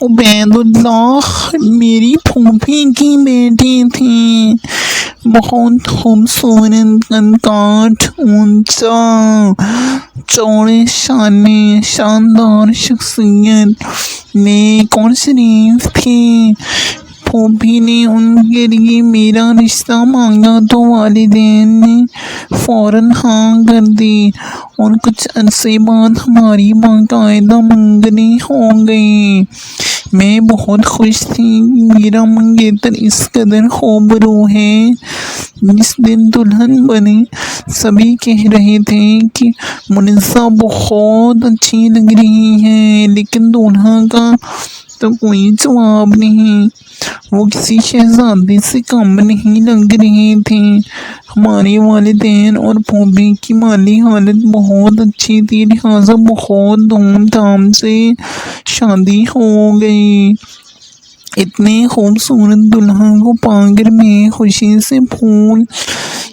Ubaidullah میری پھوپھی کی بیٹی تھی، بہت خوبصورت، قد کاٹ، اونچا، چوڑے شانے، شاندار شخصیت، نیک اور شریف تھی۔ پھوپھی نے ان کے لیے میرا رشتہ مانگا تو والدین نے فوراً ہاں کر دی، اور کچھ عرصے بعد ہماری باقاعدہ منگنی ہو گئی۔ میں بہت خوش تھی کہ میرا منگیتر اس قدر خوبرو ہے۔ جس دن دلہن بنی سبھی کہہ رہے تھے کہ منیزہ بہت اچھی لگ رہی ہے، لیکن دولہا کا تو کوئی جواب نہیں، وہ کسی شہزادے سے کم نہیں لگ رہے تھے۔ ہمارے والدین اور پھوپھی کی مالی حالت بہت اچھی تھی، لہٰذا بہت دھوم دھام سے شادی ہو گئی۔ اتنے خوبصورت دلہا کو پا کر میں خوشی سے پھول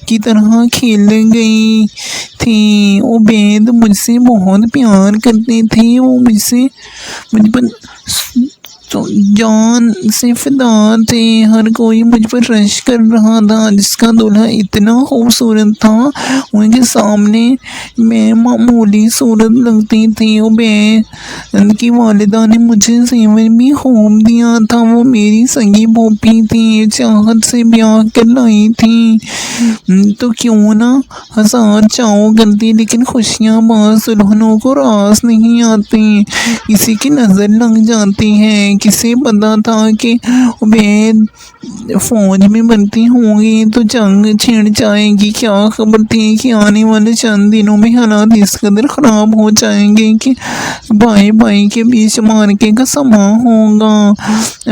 کی طرح کھل گئی تھی۔ عبید مجھ سے بہت پیار کرتے تھے، وہ مجھ پر جان سے فدا تھے۔ ہر کوئی مجھ پر رشک کر رہا تھا۔ جس کا دلہا اتنا خوبصورت تھا، ان کے سامنے میں معمولی صورت لگتی تھی۔ عبید کی والدہ نے مجھے زیور بھی خوب دیا تھا، وہ میری سگی پھوپھی تھی، چاہت سے بیاہ کر لائی تھی تو کیوں نہ ہزار چاؤ کرتی، لیکن خوشیاں بعض دلہنوں کو راس نہیں آتی، کسی کی نظر لگ جاتی ہے۔ کسے پتا تھا کہ عبید فوج میں بھرتی ہوں گی تو جنگ چھڑ جائے گی؟ کیا خبر تھی کہ آنے والے چند دنوں میں حالات اس قدر خراب ہو جائیں گے کہ بھائی بھائی کے بیچ معرکے کا سماں ہوگا۔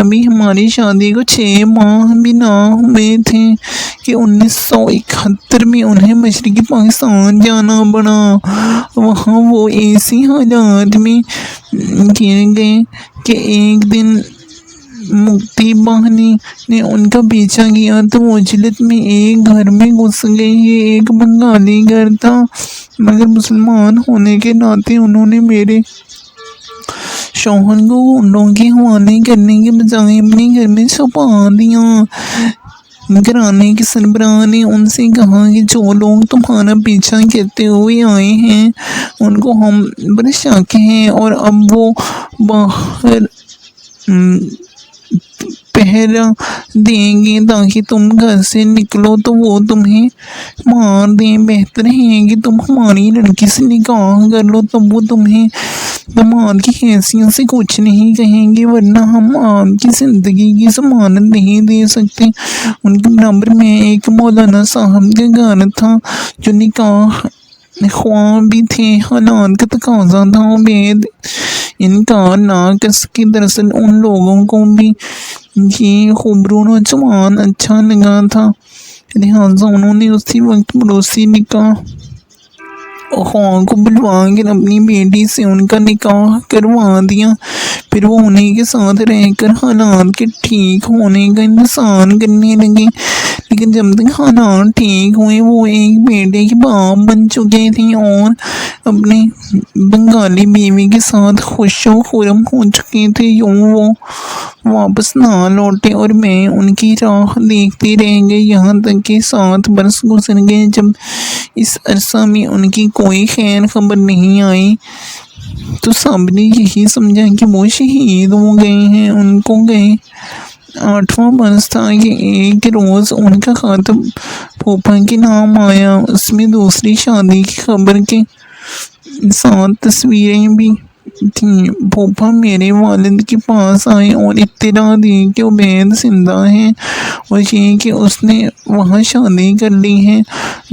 ابھی ہماری شادی کو 6 ماہ بھی نہ ہوئے تھے کہ 1971 میں انہیں مشرقی پاکستان جانا پڑا۔ وہاں وہ ایسی حالات میں گر گئے کہ ایک دن مکتی باہنی نے ان کا پیچھا کیا تو وہ عجلت میں ایک گھر میں گھس گئے۔ یہ ایک بنگالی گھر تھا، مگر مسلمان ہونے کے ناطے انہوں نے میرے شوہر کو گنڈوں کے حوالے کرنے کے بجائے اپنے گھر میں چھپا دیا۔ گھرانے کے سربراہ نے ان سے کہا کہ جو لوگ تمہارا پیچھا کرتے ہوئے آئے ہیں ان کو ہم پر شک ہے، اور اب وہ باہر پہرا دیں گے تاکہ تم گھر سے نکلو تو وہ تمہیں مار دیں۔ بہتر ہے کہ تم ہماری لڑکی سے نکاح کر لو، تب وہ تمہیں داماد کی حیثیت سے کچھ نہیں کہیں گے، ورنہ ہم آپ کی زندگی کی ضمانت نہیں دے سکتے۔ ان کے برابر میں ایک مولانا صاحب کا گھر تھا جو نکاح خواہ بھی تھے۔ حالات کا تقاضا تھا، عبید انکار نہ کر سکے۔ دراصل ان لوگوں کو بھی یہ خوبرو نوجوان اچھا لگا تھا، لہٰذا انہوں نے اسی وقت پڑوسی نکاح خواہ کو بلوا کر اپنی بیٹی سے ان کا نکاح کروا دیا۔ پھر وہ انہیں کے ساتھ رہ کر حالات کے ٹھیک ہونے کا انتظار کرنے لگے، لیکن جب تک حالات ٹھیک ہوئے وہ ایک بیٹے کے باپ بن چکے تھے اور اپنے بنگالی بیوی کے ساتھ خوش و خرم ہو چکے تھے۔ یوں وہ واپس نہ لوٹے اور میں ان کی راہ دیکھتی رہ گئی، یہاں تک کہ 7 برس گزر گئے۔ جب اس عرصہ میں ان کی کوئی خیر خبر نہیں آئی تو سب نے یہی سمجھا کہ وہ شہید ہو گئے ہیں۔ ان کو گئے 8واں برس تھا کہ ایک روز ان کا خط پھوپھا کے نام آیا۔ اس میں دوسری شادی کی خبر کے ساتھ تصویریں بھی تھیں۔ پھوپھا میرے والد کے پاس آئے اور اطلاع دی کہ عبید زندہ ہے اور یہ کہ اس نے وہاں شادی کر لی ہے،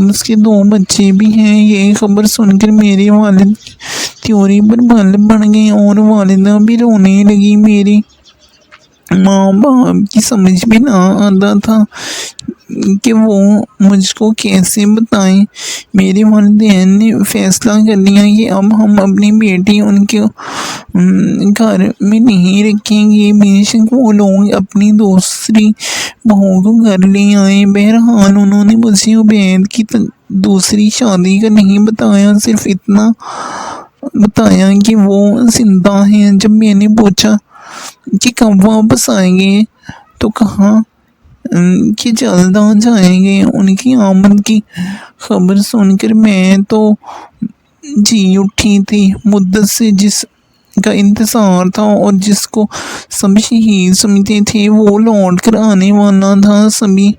اس کے 2 بچے بھی ہیں۔ یہ خبر سن کر میرے والد تیوری پر بل پڑ گئے اور والدہ بھی رونے لگی۔ میری ماں باپ کی سمجھ بھی نہ آتا تھا کہ وہ مجھ کو کیسے بتائیں۔ میرے والدین نے فیصلہ کر لیا کہ اب ہم اپنی بیٹی ان کے گھر میں نہیں رکھیں گے، بے شک وہ لوگ اپنی دوسری بہو کو گھر لے آئے۔ بہرحال انہوں نے مجھے عبید کی دوسری شادی کا نہیں بتایا، صرف اتنا بتایا کہ وہ زندہ ہے۔ جب میں نے پوچھا کہ کب واپس آئیں گے، تو کہا کہ جلد آ جائیں گے۔ ان کی آمد کی خبر سن کر میں تو جی اٹھی تھی۔ مدت سے جس کا انتظار تھا اور جس کو سب شہید سمجھتے تھے وہ لوٹ کر آنے والا تھا۔ سبھی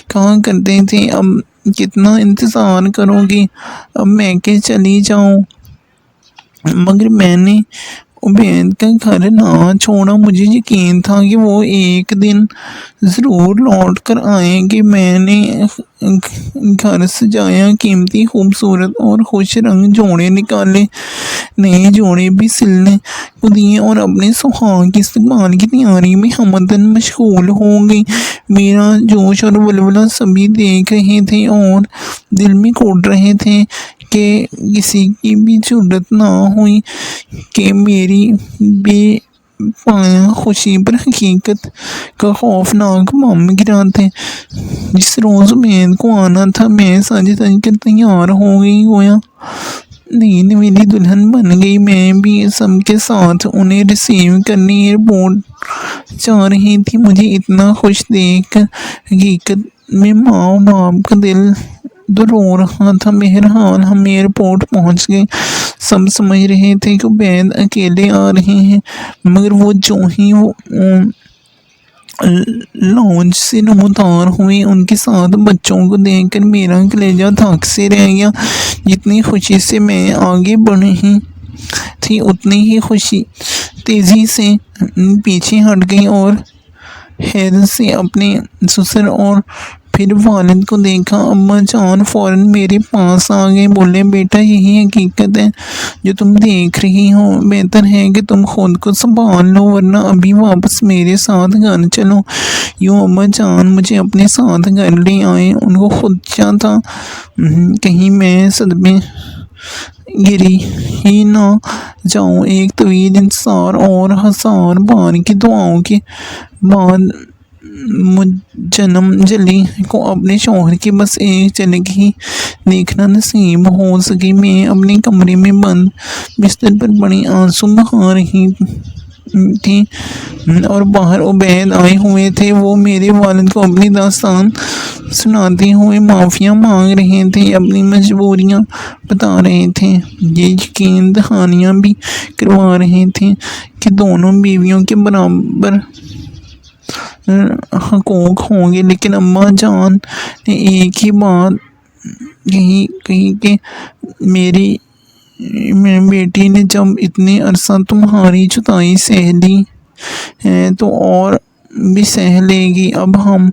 کہا کرتے تھے اب کتنا انتظار کرو گے، اب میں کہ چلی جاؤں، مگر میں نے عبید کا گھر نہ چھوڑا۔ مجھے یقین تھا کہ وہ ایک دن ضرور لوٹ کر آئیں گے۔ میں نے گھر سجایا، قیمتی خوبصورت اور خوش رنگ جوڑے نکالے، نئے جوڑے بھی سلنے کو دیے اور اپنے سہاگ کی استقبال کی تیاری میں ہمدن مشغول ہو گئی۔ میرا جوش اور ولولہ سبھی دیکھ رہے تھے اور دل میں کوٹ رہے تھے کہ کسی کی بھی جرأت نہ ہوئی کہ میری بے پایا خوشی پر حقیقت کا خوفناک بم گراتے۔ جس روز عبید کو آنا تھا میں سج کر تیار ہو گئی، گویا نئی نویلی دلہن بن گئی۔ میں بھی سب کے ساتھ انہیں ریسیو کرنے ایئرپورٹ جا رہی تھی۔ مجھے اتنا خوش دیکھ کر حقیقت میں ماں و باپ کا دل تو رو رہا تھا۔ بہرحال ہم ایئرپورٹ پہنچ گئے۔ سب سمجھ رہے تھے کہ عبید اکیلے آ رہے ہیں، مگر وہ جو ہی لاؤنج سے اتار ہوئے ان کے ساتھ بچوں کو دیکھ کر میرا کلیجہ دھک سے رہ گیا۔ جتنی خوشی سے میں آگے بڑھ رہی تھی اتنی ہی خوشی تیزی سے پیچھے ہٹ گئی اور حیرت سے اپنے سسر اور پھر والد کو دیکھا۔ ابا جان فوراً میرے پاس آ گئے، بولے بیٹا یہی حقیقت ہے جو تم دیکھ رہی ہو، بہتر ہے کہ تم خود کو سنبھال لو ورنہ ابھی واپس میرے ساتھ گھر چلو۔ یوں ابا جان مجھے اپنے ساتھ گھر لے آئے۔ ان کو خدشہ تھا کہیں میں صدمے گری ہی نہ جاؤں۔ ایک طویل انتظار اور ہزار بار کی دعاؤں کے بعد مجنم جلی کو اپنے شوہر کی بس ایک جھلک ہی دیکھنا نصیب ہو سکی۔ میں اپنے کمرے میں بند بستر پر بڑے آنسو بہا رہی تھی اور باہر عبید آئے ہوئے تھے۔ وہ میرے والد کو اپنی داستان سناتے ہوئے معافیاں مانگ رہے تھے، اپنی مجبوریاں بتا رہے تھے، یہ یقین دہانیاں بھی کروا رہے تھے کہ دونوں بیویوں کے برابر حقوق ہوں گے۔ لیکن اماں جان نے ایک ہی بات کہی کہ میری بیٹی نے جب اتنے عرصہ تمہاری جدائی سہ لی ہے تو اور بھی سہ لے گی۔ اب ہم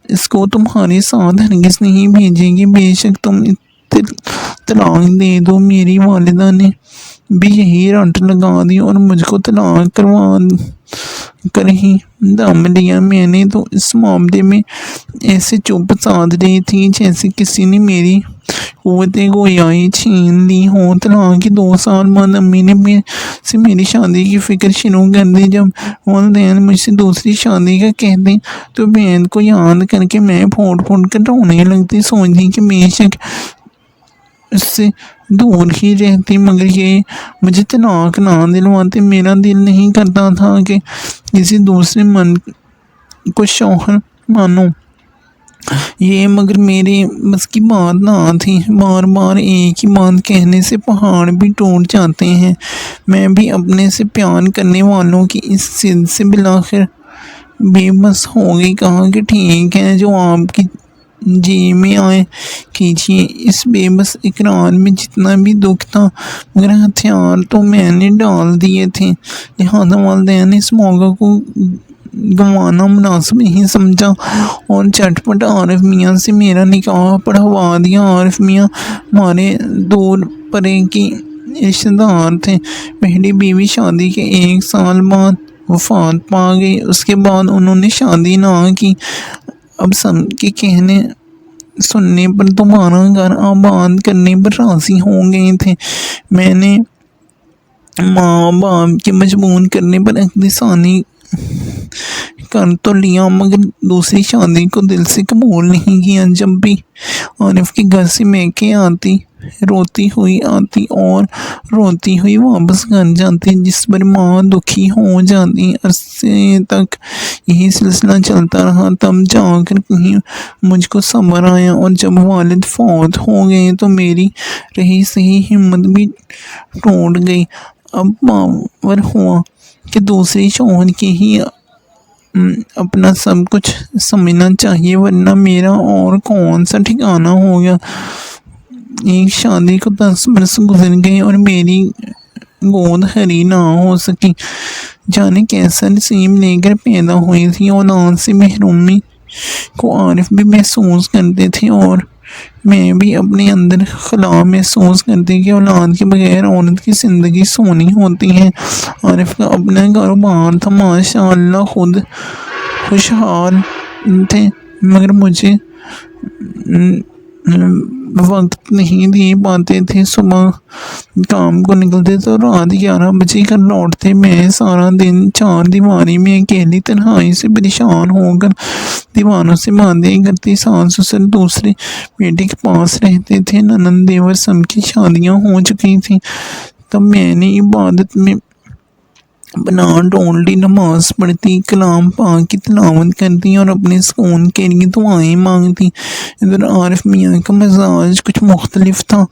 اس کو تمہارے ساتھ ہرگز نہیں بھیجیں گے، بے شک تم طلاق دے دو۔ میری والدہ نے بھی یہی رٹ لگا دی اور مجھ کو طلاق کروا کر ہی دم لیا۔ میں نے تو اس معاملے میں ایسے چپ سادھ لی تھی جیسے کسی نے میری قوت گویائی چھین لی ہو۔ طلاق کے 2 سال بعد امی نے سے میری شادی کی فکر شروع کر دی۔ جب والدین مجھ سے دوسری شادی کا کہتے تو عبید کو یاد کر کے میں پھوٹ پھوٹ کر رونے لگتی، سوچتی کہ بے شک اس سے دور ہی رہتی مگر یہ مجھے طلاق نہ دلواتے۔ میرا دل نہیں کرتا تھا کہ کسی دوسرے من کو شوہر مانوں یہ، مگر میرے بس کی بات نہ تھی۔ بار بار ایک ہی بات کہنے سے پہاڑ بھی ٹوٹ جاتے ہیں۔ میں بھی اپنے سے پیار کرنے والوں کی اس ضد سے بالآخر بے بس ہو گئی۔ کہا کہ ٹھیک ہے، جو آپ کی جی میں آئے کیجیے۔ اس بے بس اقرار میں جتنا بھی دکھ تھا مگر ہتھیار تو میں نے ڈال دیے تھے، لہٰذا والدین نے اس موقع کو گنوانا مناسب نہیں سمجھا اور جھٹ پٹ عارف میاں سے میرا نکاح پڑھوا دیا۔ عارف میاں ہمارے دور پرے کی رشتہ دار تھے۔ پہلی بیوی شادی کے 1 سال بعد وفات پا گئی، اس کے بعد انہوں نے شادی نہ کی۔ اب سب کے کہنے سننے پر دوبارہ گھر آباد کرنے پر راضی ہو گئے تھے۔ میں نے ماں باپ کے مجبور کرنے پر عقد ثانی کر تو لیا مگر دوسری شادی کو دل سے قبول نہیں کیا۔ جب بھی عارف کے گھر سے میکے آتی روتی ہوئی آتی اور روتی ہوئی واپس گھر جاتی، جس پر ماں دکھی ہو جاتی۔ عرصے تک یہی سلسلہ چلتا رہا، تب جا کر کہیں مجھ کو صبر آیا، اور جب والد فوت ہو گئے تو میری رہی سہی ہمت بھی ٹوٹ گئی۔ اب باور ہوا کہ دوسرے شوہر کے ہی اپنا سب کچھ سمجھنا چاہیے، ورنہ میرا اور کون سا ٹھکانہ ہوگا۔ ایک شادی کو 10 برس گزر گئے اور میری گود ہری نہ ہو سکی۔ جانے کیسا نصیب لے کر پیدا ہوئی تھی۔ اولاد سے محرومی کو عارف بھی محسوس کرتے تھے اور میں بھی اپنے اندر خلا محسوس کرتی کہ اولاد کے بغیر عورت کی زندگی سونی ہوتی ہے۔ عارف کا اپنا کاروبار تھا، ماشاء اللہ خود خوشحال تھے، مگر مجھے وقت نہیں دے پاتے تھے۔ صبح کام کو نکلتے تو رات 11 بجے گھر لوٹتے۔ میں سارا دن 4 دیواری میں اکیلی تنہائی سے پریشان ہو کر دیواروں سے باتیں کرتی۔ ساس سسر دوسرے بیٹے کے پاس رہتے تھے، نند دیور سب کی شادیاں ہو چکی تھیں۔ تب میں نے عبادت میں اپنا ڈھونڈی، نماز پڑھتی، کلام پاک کی تلاوت کرتی اور اپنے سکون کے لیے دعائیں مانگتی۔ ادھر عارف میاں کا مزاج کچھ مختلف تھا۔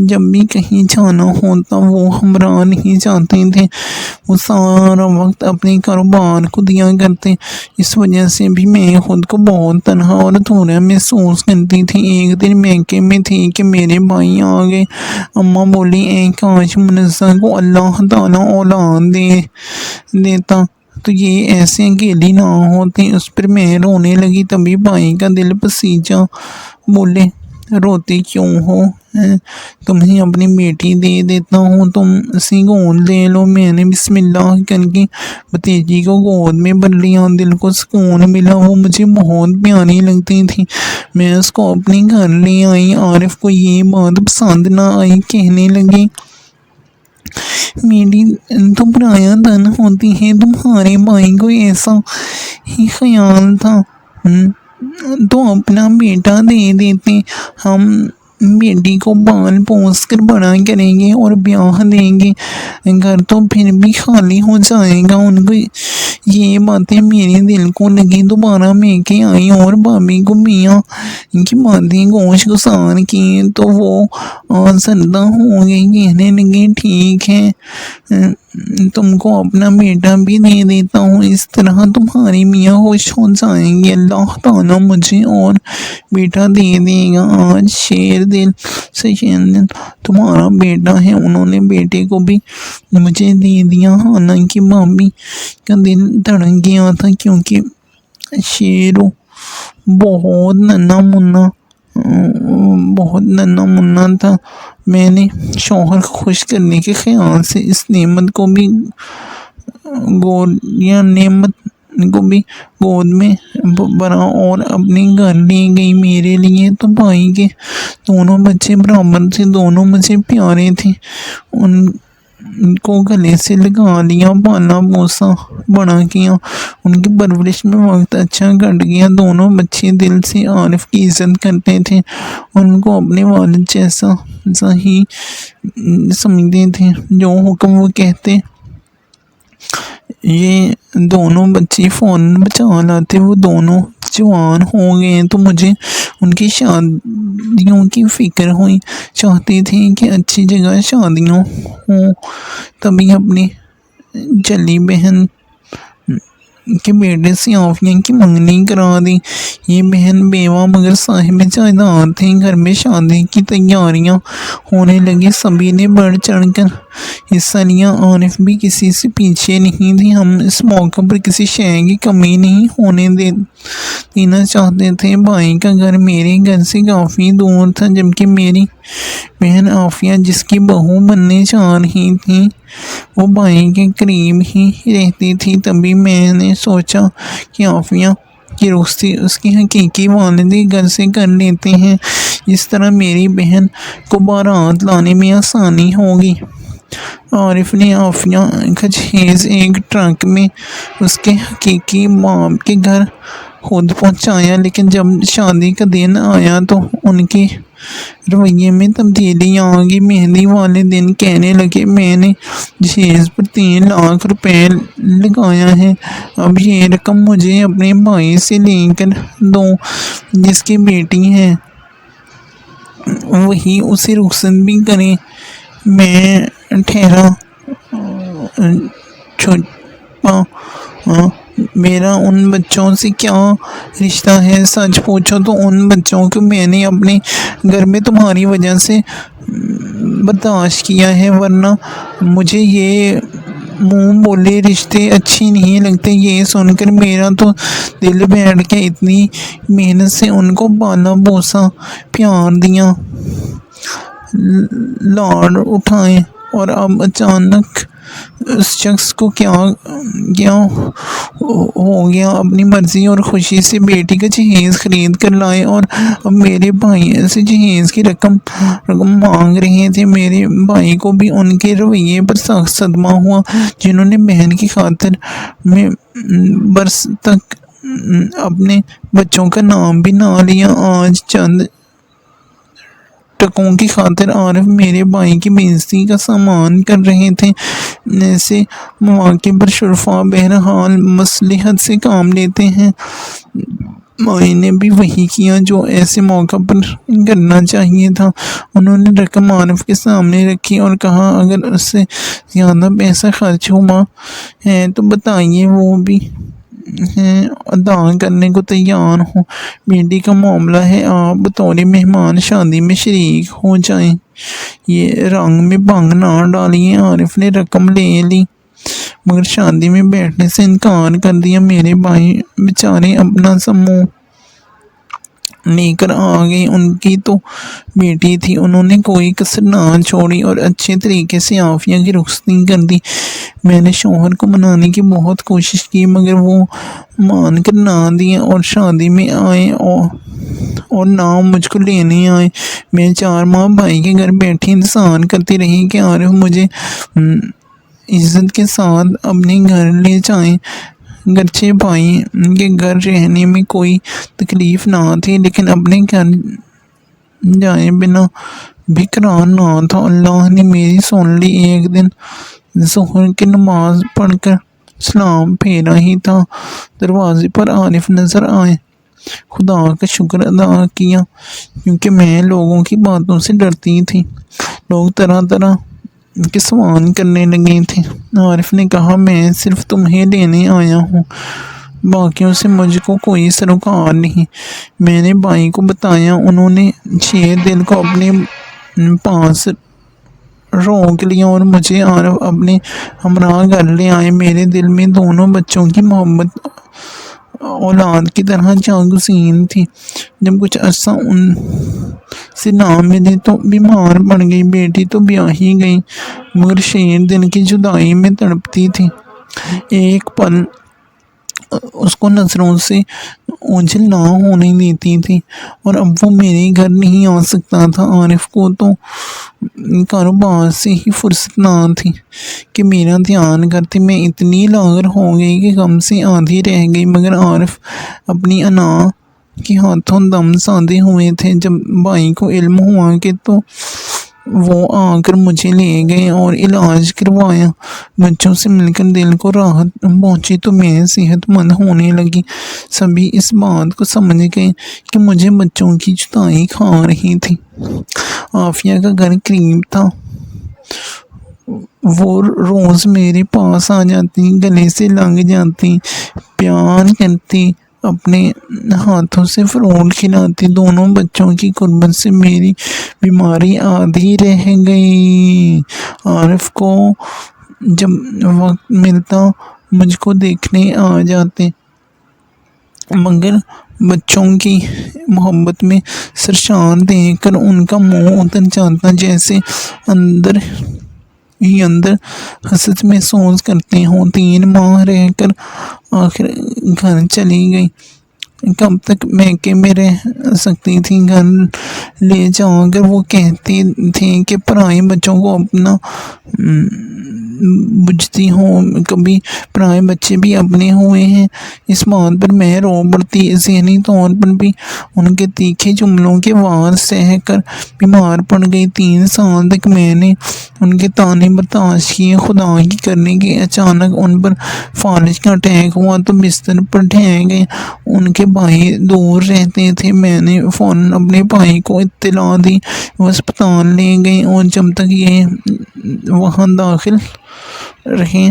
جب بھی کہیں جانا ہوتا وہ ہمراہ نہیں جاتے تھے، وہ سارا وقت اپنے کاروبار کو دیا کرتے۔ اس وجہ سے بھی میں خود کو بہت تنہا اور ادھورا محسوس کرتی تھی۔ ایک دن میکے میں تھی کہ میرے بھائی آ گئے۔ اماں بولی، اے کاش منزہ کو اللہ تعالیٰ اولاد دیتا تو یہ ایسے اکیلی نہ ہوتی۔ اس پر میں رونے لگی۔ تبھی بھائی کا دل پسیجا، بولے، روتی کیوں ہو؟ تمہیں اپنی بیٹی دے دیتا ہوں، تم اسے گود لے لو۔ میں نے بسم اللہ کر کے بھتیجی کو گود میں بھر لیا۔ دل کو سکون ملا، وہ مجھے بہت پیاری لگتی تھی۔ میں اس کو اپنے گھر لے آئی۔ عارف کو یہ بات پسند نہ آئی، کہنے لگی، میری تو پرایا دن ہوتی ہے، تمہارے بھائی کو ایسا ہی خیال تھا تو اپنا بیٹا دے دیتے، ہم بیٹی کو پال پوس کر بڑا کریں گے اور بیاہ دیں گے، گھر تو پھر بھی خالی ہو جائے گا۔ ان کو یہ باتیں میرے دل کو لگی۔ دوبارہ میکے آئی اور بھابھی کو میاں کی باتیں گوش گزار کی تو وہ زردہ ہو گئی، کہنے لگی، ٹھیک ہے، تم کو اپنا بیٹا بھی دے دیتا ہوں، اس طرح تمہاری میاں خوش ہو جائیں گے، اللہ تعالیٰ مجھے اور بیٹا دے دے گا۔ آج شیر دل سے تمہارا بیٹا ہے۔ انہوں نے بیٹے کو بھی مجھے دے دیا۔ حالانکہ بھابھی کا دل دھڑک گیا تھا، کیونکہ شیرو بہت ننھا منا تھا۔ میں نے شوہر کو خوش کرنے کے خیال سے اس نعمت کو بھی گود میں بھرا اور اپنے گھر لے گئی۔ میرے لیے تو بھائی کے دونوں بچے برابر تھے، دونوں مجھے پیارے تھے۔ ان کو گلے سے لگا لیا، پالا پوسا، بڑا کیا، ان کی پرورش میں وقت اچھا کٹ گیا۔ دونوں بچے دل سے عارف کی عزت کرتے تھے اور ان کو اپنے والد جیسا ہی سمجھتے تھے، جو حکم وہ کہتے یہ دونوں بچے فوراً بچا لاتے۔ وہ دونوں جوان ہو گئے تو مجھے ان کی شادیوں کی فکر ہوئی۔ چاہتی تھی کہ اچھی جگہ شادیاں ہوں۔ تبھی اپنی جلی بہن کے بیٹے سے عافیہ کی منگنی کرا دی۔ یہ بہن بیوہ مگر صاحب جائیداد تھی۔ گھر میں شادی کی تیاریاں ہونے لگی، سبھی نے بڑھ چڑھ کر حصہ لیا، عارف بھی کسی سے پیچھے نہیں تھی۔ ہم اس موقع پر کسی شے کی کمی نہیں ہونے دینا چاہتے تھے۔ بھائی کا گھر میرے گھر سے کافی دور تھا، جبکہ میری بہن عافیہ جس کی بہو بننے جا رہی تھی وہ بھائی کے قریب ہی رہتی تھی۔ تبھی میں نے سوچا کہ عافیہ کی رخصتی اس کی حقیقی والد کے گھر سے کر لیتے ہیں، اس طرح میری بہن کو بارات لانے میں آسانی ہوگی۔ عارف نے عافیہ کا جہیز ایک ٹرک میں اس کے حقیقی باپ کے گھر خود پہنچایا، لیکن جب شادی کا دن آیا تو ان کے رویے میں تبدیلی آ گئی۔ مہندی والے دن کہنے لگے میں نے جہیز پر 3 لاکھ روپے لگایا ہے، اب یہ رقم مجھے اپنے بھائی سے لے کر دو جس کی بیٹی ہے، وہی اسے رخصت بھی کرے۔ میں ٹھہرا چھپا، میرا ان بچوں سے کیا رشتہ ہے؟ سچ پوچھو تو ان بچوں کو میں نے اپنے گھر میں تمہاری وجہ سے برداشت کیا ہے، ورنہ مجھے یہ منہ بولے رشتے اچھی نہیں لگتے۔ یہ سن کر میرا تو دل بیٹھ گیا۔ اتنی محنت سے ان کو پالا پوسا، پیار دیا، لاڈ اٹھائے، اور اب اچانک اس شخص کو کیا ہو گیا؟ اپنی مرضی اور خوشی سے بیٹی کا جہیز خرید کر لائے اور اب میرے بھائی سے جہیز کی رقم مانگ رہے تھے۔ میرے بھائی کو بھی ان کے رویے پر سخت صدمہ ہوا، جنہوں نے بہن کی خاطر میں برس تک اپنے بچوں کا نام بھی نہ لیا۔ آج چند ٹکوں کی خاطر عارف میرے بھائی کی بےعزتی کا سامان کر رہے تھے۔ ایسے مواقع پر شرفا بہرحال مصلحت سے کام لیتے ہیں۔ مائی نے بھی وہی کیا جو ایسے موقع پر کرنا چاہیے تھا۔ انہوں نے رقم عارف کے سامنے رکھی اور کہا اگر اس سے زیادہ پیسہ خرچ ہوا ہے تو بتائیے، وہ بھی ادا کرنے کو تیار ہوں۔ بیٹی کا معاملہ ہے، آپ بطور مہمان شادی میں شریک ہو جائیں، یہ رنگ میں بھنگ نہ ڈالیے۔ عارف نے رقم لے لی مگر شادی میں بیٹھنے سے انکار کر دیا۔ میرے بھائی بیچارے اپنا سا منہ لے کر آ گئے۔ ان کی تو بیٹی تھی، انہوں نے کوئی کسر نہ چھوڑی اور اچھے طریقے سے عافیہ کی رخصتی کر دی۔ میں نے شوہر کو منانے کی بہت کوشش کی مگر وہ مان کر نہ دیے اور شادی میں آئے اور نہ مجھ کو لینے آئے۔ میں 4 ماہ بھائی کے گھر بیٹھی انتظار کرتی رہی کہ عارف مجھے عزت کے ساتھ اپنے گھر لے جائیں۔ گرچہ بھائی کے گھر رہنے میں کوئی تکلیف نہ تھی لیکن اپنے گھر جائے بنا بھی قرار نہ تھا۔ اللہ نے میری سن لی۔ ایک دن ظہر کی نماز پڑھ کر سلام پھیرا ہی تھا، دروازے پر عارف نظر آئے۔ خدا کا شکر ادا کیا کیونکہ میں لوگوں کی باتوں سے ڈرتی تھی۔ لوگ طرح طرح کے سوال کرنے لگے تھے۔ عارف نے کہا میں صرف تمہیں لینے آیا ہوں، باقیوں سے مجھ کو کوئی سروکار نہیں۔ میں نے بھائی کو بتایا، انہوں نے شیر دل کو اپنے پاس روک لیا اور مجھے عارف اپنے ہمراہ گھر لے آئے۔ میرے دل میں دونوں بچوں کی محبت اولاد کی طرح جاگزین تھی۔ جب کچھ عرصہ ان سے نہ ملے تو بیمار پڑ گئی۔ بیٹی تو بیاہی گئی مگر شیر دل کی جدائی میں تڑپتی تھی، ایک پل اس کو نظروں سے اوجھل نہ ہونے دیتی تھی۔ اور اب وہ میرے گھر نہیں آ سکتا تھا۔ عارف کو تو کاروبار سے ہی فرصت نہ تھی کہ میرا دھیان کرتے۔ میں اتنی لاغر ہو گئی کہ غم سے آدھی رہ گئی مگر عارف اپنی انا کے ہاتھوں دم سادے ہوئے تھے۔ جب بھائی کو علم ہوا کہ تو وہ آ کر مجھے لے گئے اور علاج کروایا۔ بچوں سے مل کر دل کو راحت پہنچی تو میں صحت مند ہونے لگی۔ سبھی اس بات کو سمجھ گئے کہ مجھے بچوں کی جدائی کھا رہی تھی۔ عافیہ کا گھر قریب تھا، وہ روز میرے پاس آ جاتی، گلے سے لگ جاتی، پیار کرتی، اپنے ہاتھوں سے فروٹ کھلاتی۔ دونوں بچوں کی قربت سے میری بیماری آدھی رہ گئی۔ عارف کو جب وقت ملتا مجھ کو دیکھنے آ جاتے مگر بچوں کی محبت میں سرشار دیکھ کر ان کا منہ اتر جاتا، جیسے اندر ہی اندر حسرت محسوس کرتے ہوں۔ 3 ماہ رہ کر آخر گھر چلی گئی۔ کب تک میکے میں رہ سکتی تھی؟ گھر لے جا کر وہ کہتے تھے کہ پرائے بچوں کو اپنا بجھتی ہوں، کبھی پرائے بچے بھی اپنے ہوئے ہیں۔ اس بات پر میں رو پڑتی، ذہنی طور پر بھی ان کے تیکھے جملوں کے وار سہ کر بیمار پڑ گئی۔ 3 سال تک میں نے ان کے طعنے برداشت کیے، خدا کی کرنی کہ اچانک ان پر فالج کا اٹیک ہوا تو بستر پر ڈھہ گئے۔ ان کے بھائی دور رہتے تھے، میں نے فوراً اپنے بھائی کو اطلاع دی، وہ اسپتال لے گئے اور جب تک یہ وہاں داخل رہے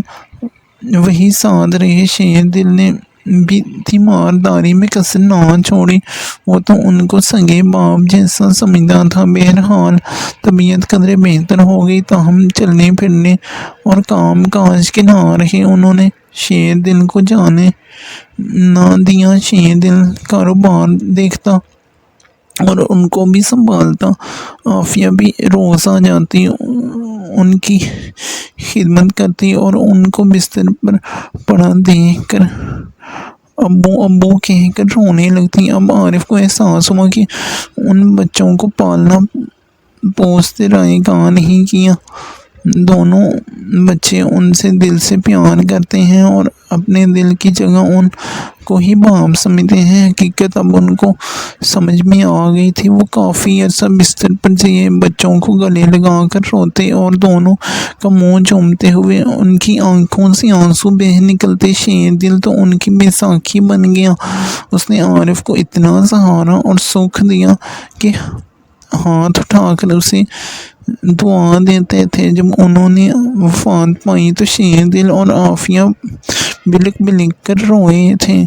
وہی ساتھ رہے۔ شیر دل نے بھی تیمارداری میں کسر نہ چھوڑی، وہ تو ان کو سگے باپ جیسا سمجھتا تھا۔ بہرحال طبیعت قدرے بہتر ہو گئی، تاہم چلنے پھرنے اور کام کاج کے نہ رہے۔ انہوں نے شیر دل کو جانے نہ دیا، شیر دل کاروبار دیکھتا اور ان کو بھی سنبھالتا۔ عافیہ بھی روز آ جاتی، ان کی خدمت کرتی اور ان کو بستر پر پڑا دیکھ کر ابو ابو کہہ کر رونے لگتی۔ اب عارف کو احساس ہوا کہ ان بچوں کو پالنا پوستے رائے گاہ نہیں کیا۔ دونوں بچے ان سے دل سے پیار کرتے ہیں اور اپنے دل کی جگہ ان کو ہی باپ سمجھتے ہیں۔ حقیقت اب ان کو سمجھ میں آ گئی تھی۔ وہ کافی عرصہ بستر پر جیے بچوں کو گلے لگا کر روتے اور دونوں کا منہ چومتے ہوئے ان کی آنکھوں سے آنسو بہہ نکلتے۔ شیر دل تو ان کی بیساکھی بن گیا، اس نے عارف کو اتنا سہارا اور سکھ دیا کہ ہاتھ اٹھا کر اسے دعا دیتے تھے۔ جب انہوں نے وفات پائی تو شیر دل اور عافیہ بلک بلک کر روئے تھے۔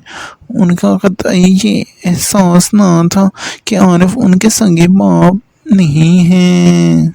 ان کا قطعی یہ احساس نہ تھا کہ عارف ان کے سگے باپ نہیں ہیں۔